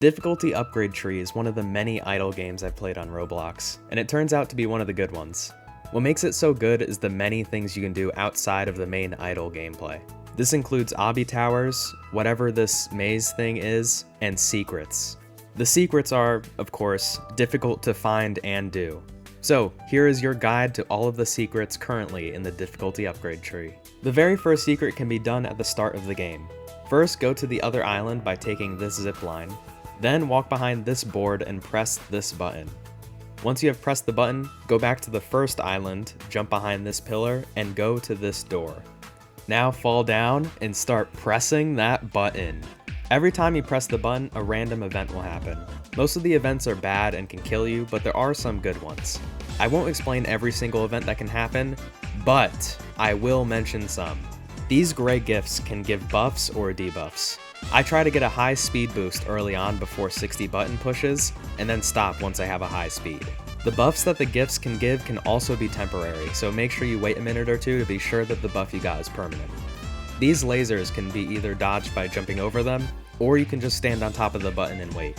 Difficulty upgrade tree is one of the many idle games I've played on Roblox, and it turns out to be one of the good ones. What makes it so good is the many things you can do outside of the main idle gameplay. This includes obby towers, whatever this maze thing is, and secrets. The secrets are, of course, difficult to find and do. So, here is your guide to all of the secrets currently in the difficulty upgrade tree. The very first secret can be done at the start of the game. First, go to the other island by taking this zip line. Then walk behind this board and press this button. Once you have pressed the button, go back to the first island, jump behind this pillar, and go to this door. Now fall down and start pressing that button. Every time you press the button, a random event will happen. Most of the events are bad and can kill you, but there are some good ones. I won't explain every single event that can happen, but I will mention some. These gray gifts can give buffs or debuffs. I try to get a high speed boost early on before 60 button pushes, and then stop once I have a high speed. The buffs that the gifts can give can also be temporary, so make sure you wait a minute or two to be sure that the buff you got is permanent. These lasers can be either dodged by jumping over them, or you can just stand on top of the button and wait.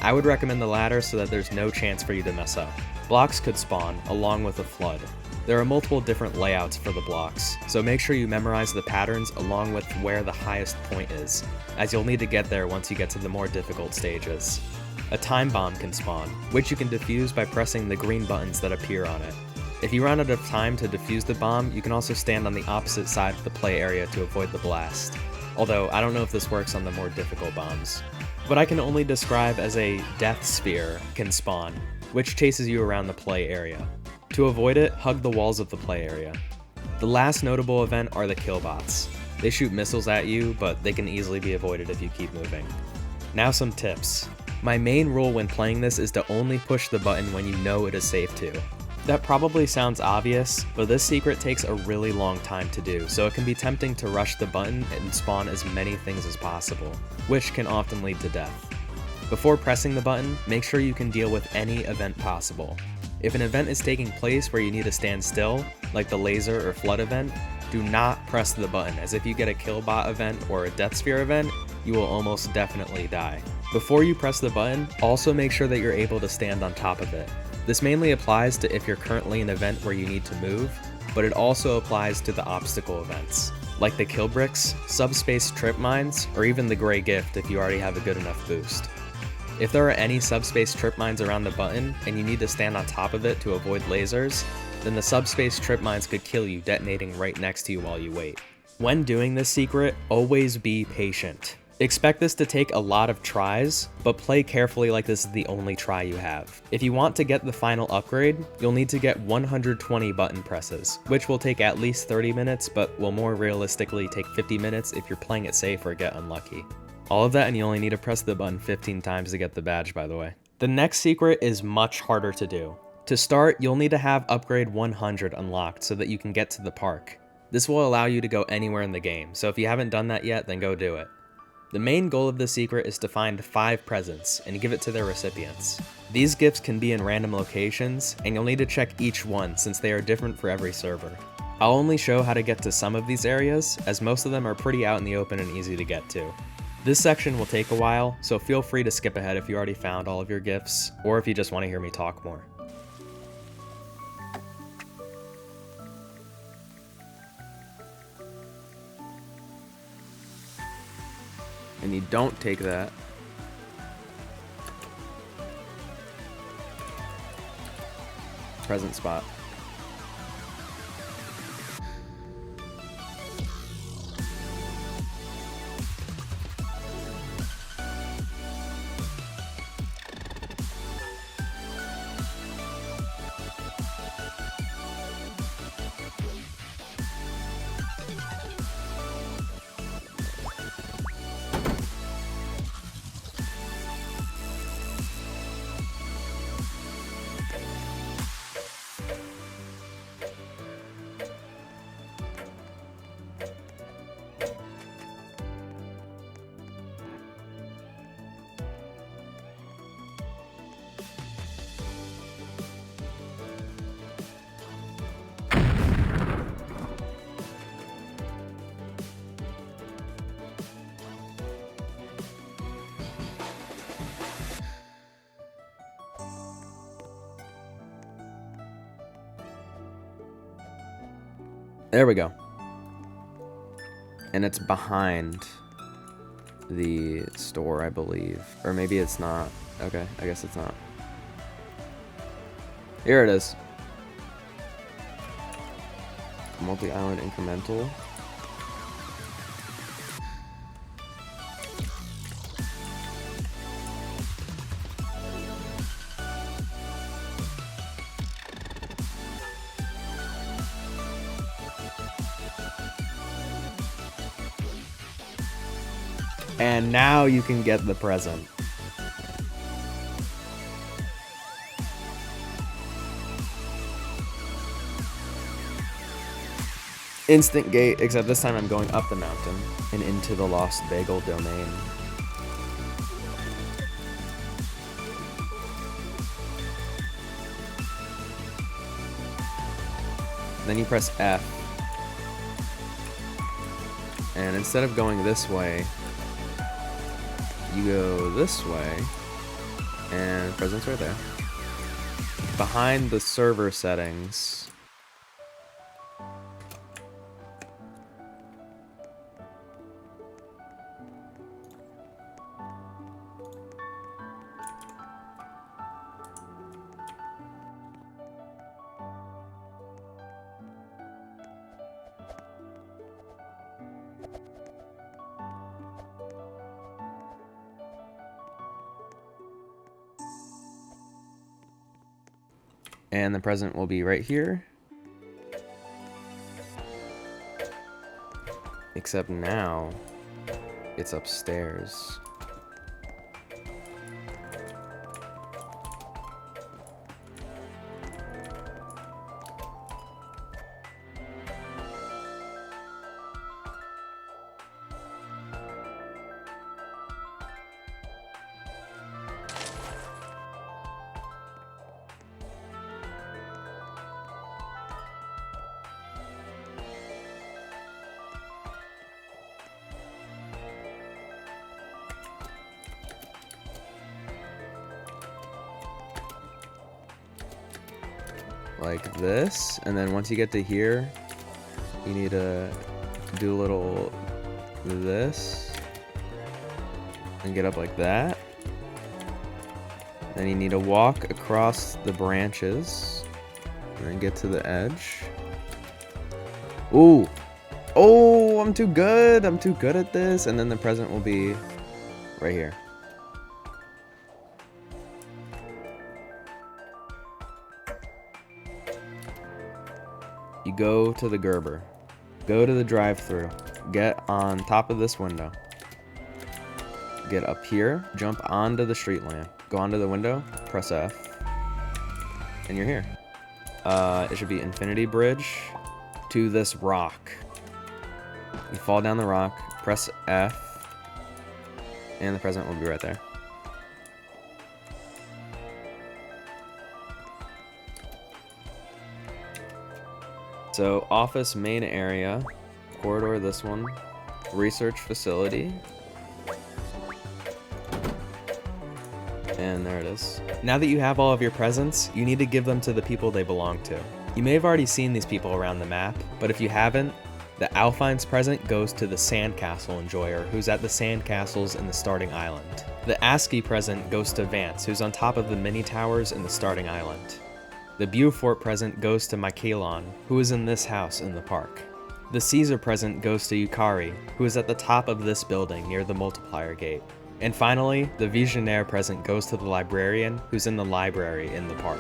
I would recommend the latter so that there's no chance for you to mess up. Blocks could spawn, along with a flood. There are multiple different layouts for the blocks, so make sure you memorize the patterns along with where the highest point is, as you'll need to get there once you get to the more difficult stages. A time bomb can spawn, which you can defuse by pressing the green buttons that appear on it. If you run out of time to defuse the bomb, you can also stand on the opposite side of the play area to avoid the blast. Although, I don't know if this works on the more difficult bombs. What I can only describe as a death sphere can spawn, which chases you around the play area. To avoid it, hug the walls of the play area. The last notable event are the killbots. They shoot missiles at you, but they can easily be avoided if you keep moving. Now some tips. My main rule when playing this is to only push the button when you know it is safe to. That probably sounds obvious, but this secret takes a really long time to do, so it can be tempting to rush the button and spawn as many things as possible, which can often lead to death. Before pressing the button, make sure you can deal with any event possible. If an event is taking place where you need to stand still, like the laser or flood event, do not press the button, as if you get a killbot event or a death sphere event, you will almost definitely die. Before you press the button, also make sure that you're able to stand on top of it. This mainly applies to if you're currently in an event where you need to move, but it also applies to the obstacle events, like the kill bricks, subspace trip mines, or even the gray gift if you already have a good enough boost. If there are any subspace trip mines around the button and you need to stand on top of it to avoid lasers, then the subspace trip mines could kill you detonating right next to you while you wait. When doing this secret, always be patient. Expect this to take a lot of tries, but play carefully like this is the only try you have. If you want to get the final upgrade, you'll need to get 120 button presses, which will take at least 30 minutes, but will more realistically take 50 minutes if you're playing it safe or get unlucky. All of that, and you only need to press the button 15 times to get the badge, by the way. The next secret is much harder to do. To start, you'll need to have upgrade 100 unlocked so that you can get to the park. This will allow you to go anywhere in the game, so if you haven't done that yet, then go do it. The main goal of this secret is to find 5 presents and give it to their recipients. These gifts can be in random locations, and you'll need to check each one since they are different for every server. I'll only show how to get to some of these areas, as most of them are pretty out in the open and easy to get to. This section will take a while, so feel free to skip ahead if you already found all of your gifts, or if you just want to hear me talk more. And you don't take that. Present spot. There we go. And it's behind the store, I believe. Or maybe it's not. Okay, I guess it's not. Here it is. Multi-island incremental. And now you can get the present. Instant gate, except this time I'm going up the mountain and into the Lost Bagel domain. Then you press F. And instead of going this way, you go this way, and present's right there. Behind the server settings, and the present will be right here. Except now, it's upstairs. Like this, and then once you get to here, you need to do a little this and get up like that. Then you need to walk across the branches and then get to the edge. Ooh, oh, I'm too good at this. And then the present will be right here. You go to the Gerber, go to the drive-thru, get on top of this window, get up here, jump onto the street lamp, go onto the window, press F, and you're here. It should be Infinity Bridge to this rock. You fall down the rock, press F, and the present will be right there. So, office main area, corridor this one, research facility, and there it is. Now that you have all of your presents, you need to give them to the people they belong to. You may have already seen these people around the map, but if you haven't, the Alfine's present goes to the Sandcastle Enjoyer, who's at the Sandcastles in the starting island. The ASCII present goes to Vance, who's on top of the mini towers in the starting island. The Beaufort present goes to Michaelon, who is in this house in the park. The Caesar present goes to Yukari, who is at the top of this building near the multiplier gate. And finally, the Visionaire present goes to the librarian, who's in the library in the park.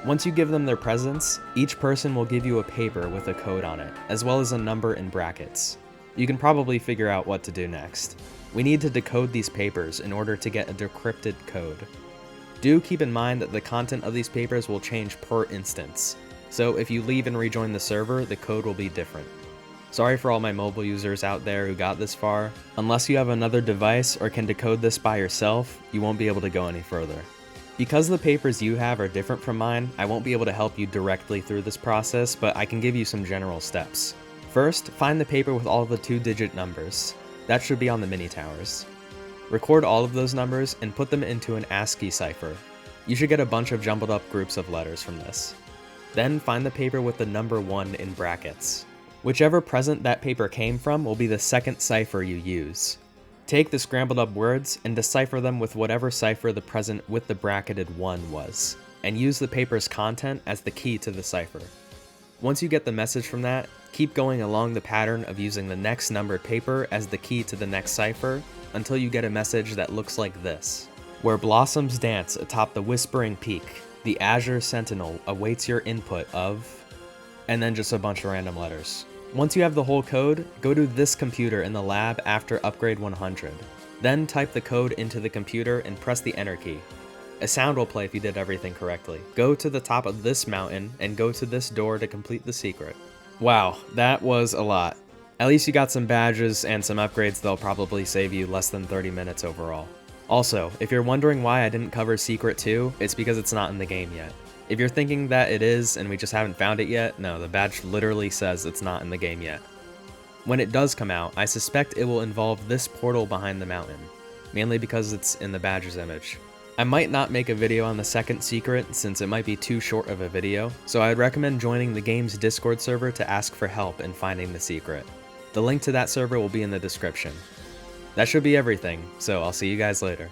Once you give them their presents, each person will give you a paper with a code on it, as well as a number in brackets. You can probably figure out what to do next. We need to decode these papers in order to get a decrypted code. Do keep in mind that the content of these papers will change per instance, so if you leave and rejoin the server, the code will be different. Sorry for all my mobile users out there who got this far. Unless you have another device or can decode this by yourself, you won't be able to go any further. Because the papers you have are different from mine, I won't be able to help you directly through this process, but I can give you some general steps. First, find the paper with all the 2-digit numbers. That should be on the mini towers. Record all of those numbers and put them into an ASCII cipher. You should get a bunch of jumbled up groups of letters from this. Then find the paper with the number 1 in brackets. Whichever present that paper came from will be the second cipher you use. Take the scrambled up words and decipher them with whatever cipher the present with the bracketed 1 was, and use the paper's content as the key to the cipher. Once you get the message from that, keep going along the pattern of using the next numbered paper as the key to the next cipher until you get a message that looks like this. Where blossoms dance atop the whispering peak, the azure sentinel awaits your input of... and then just a bunch of random letters. Once you have the whole code, go to this computer in the lab after upgrade 100. Then type the code into the computer and press the enter key. A sound will play if you did everything correctly. Go to the top of this mountain and go to this door to complete the secret. Wow, that was a lot. At least you got some badges and some upgrades that'll probably save you less than 30 minutes overall. Also, if you're wondering why I didn't cover Secret 2, it's because it's not in the game yet. If you're thinking that it is and we just haven't found it yet, no, the badge literally says it's not in the game yet. When it does come out, I suspect it will involve this portal behind the mountain, mainly because it's in the badge's image. I might not make a video on the second secret since it might be too short of a video, so I'd recommend joining the game's Discord server to ask for help in finding the secret. The link to that server will be in the description. That should be everything, so I'll see you guys later.